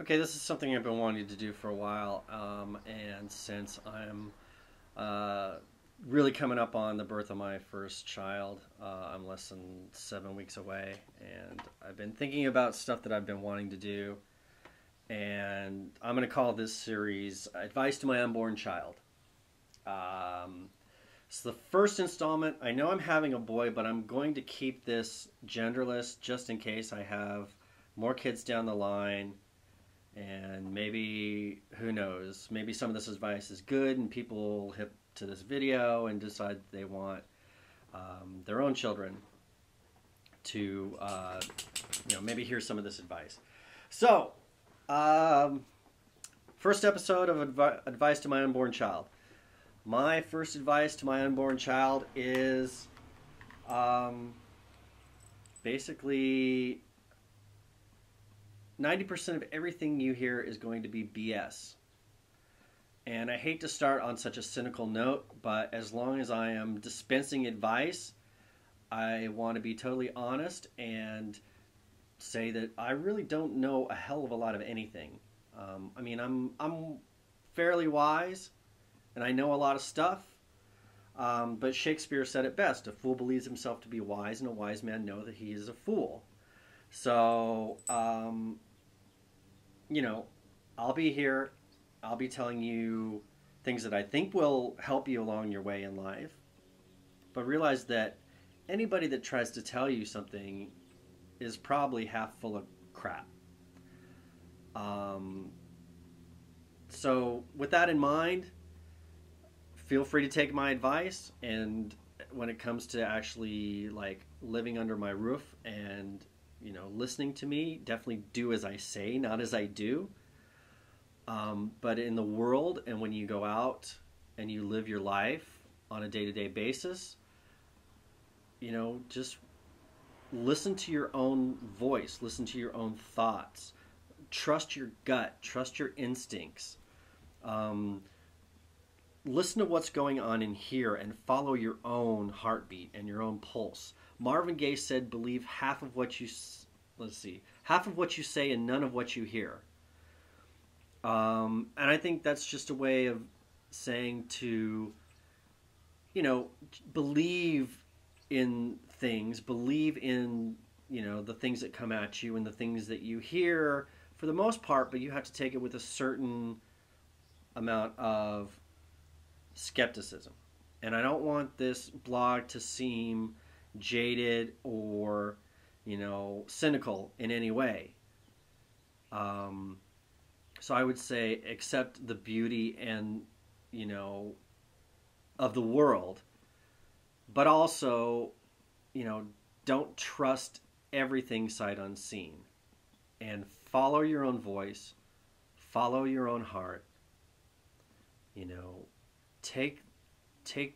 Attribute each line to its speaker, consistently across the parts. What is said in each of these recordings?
Speaker 1: Okay, this is something I've been wanting to do for a while, and since I'm uh, really coming up on the birth of my first child, I'm less than 7 weeks away, and I've been thinking about stuff that I've been wanting to do, and I'm going to call this series "Advice to My Unborn Child." Um, it's the first installment. I know I'm having a boy, but I'm going to keep this genderless just in case I have more kids down the line. And maybe, who knows, maybe some of this advice is good and people will hit to this video and decide they want their own children to, maybe hear some of this advice. So, first episode of Advice to My Unborn Child. My first advice to my unborn child is basically 90% of everything you hear is going to be BS. And I hate to start on such a cynical note, but as long as I am dispensing advice, I want to be totally honest and say that I really don't know a hell of a lot of anything. I'm fairly wise, and I know a lot of stuff. But Shakespeare said it best: "A fool believes himself to be wise, and a wise man knows that he is a fool." So, I'll be here. I'll be telling you things that I think will help you along your way in life. But realize that anybody that tries to tell you something is probably half full of crap. So, with that in mind, feel free to take my advice. And when it comes to actually like living under my roof and listening to me, definitely do as I say, not as I do. But in the world, and when you go out and you live your life on a day-to-day basis, just listen to your own voice, listen to your own thoughts, trust your gut, trust your instincts. Listen to what's going on in here and follow your own heartbeat and your own pulse. Marvin Gaye said, "Believe half of what you half of what you say and none of what you hear." And I think that's just a way of saying to, believe in things, believe in, the things that come at you and the things that you hear for the most part, but you have to take it with a certain amount of skepticism. And I don't want this blog to seem jaded or, cynical in any way. So I would say accept the beauty and, of the world, but also, don't trust everything sight unseen, and follow your own voice, follow your own heart, take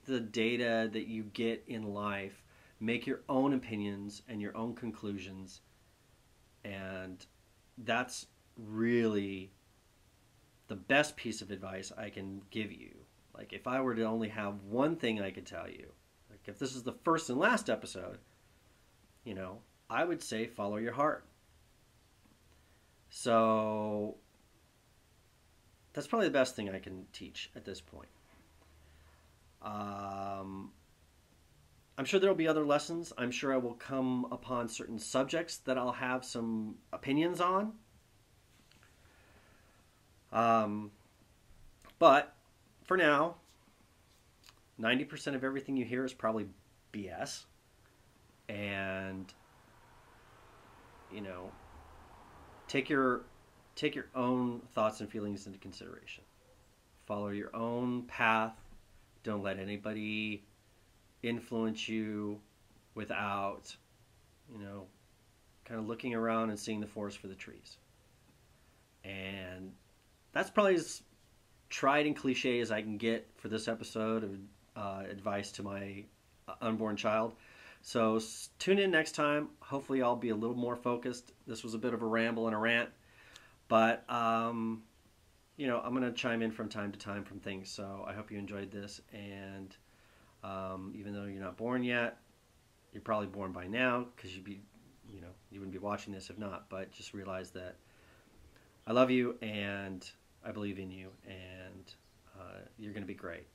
Speaker 1: the data that you get in life, make your own opinions and your own conclusions, and that's really the best piece of advice I can give you. Like, if I were to only have one thing I could tell you, like if this is the first and last episode, I would say follow your heart. So that's probably the best thing I can teach at this point. I'm sure there will be other lessons. I'm sure I will come upon certain subjects that I'll have some opinions on. But for now, 90% of everything you hear is probably BS. And, take your own thoughts and feelings into consideration. Follow your own path. Don't let anybody influence you without, kind of looking around and seeing the forest for the trees. And that's probably as tried and cliche as I can get for this episode of advice to my unborn child. So tune in next time. Hopefully I'll be a little more focused. This was a bit of a ramble and a rant, but I'm going to chime in from time to time from things. So I hope you enjoyed this. And even though you're not born yet, you're probably born by now, because you wouldn't be watching this if not. But just realize that I love you, and I believe in you, and you're going to be great.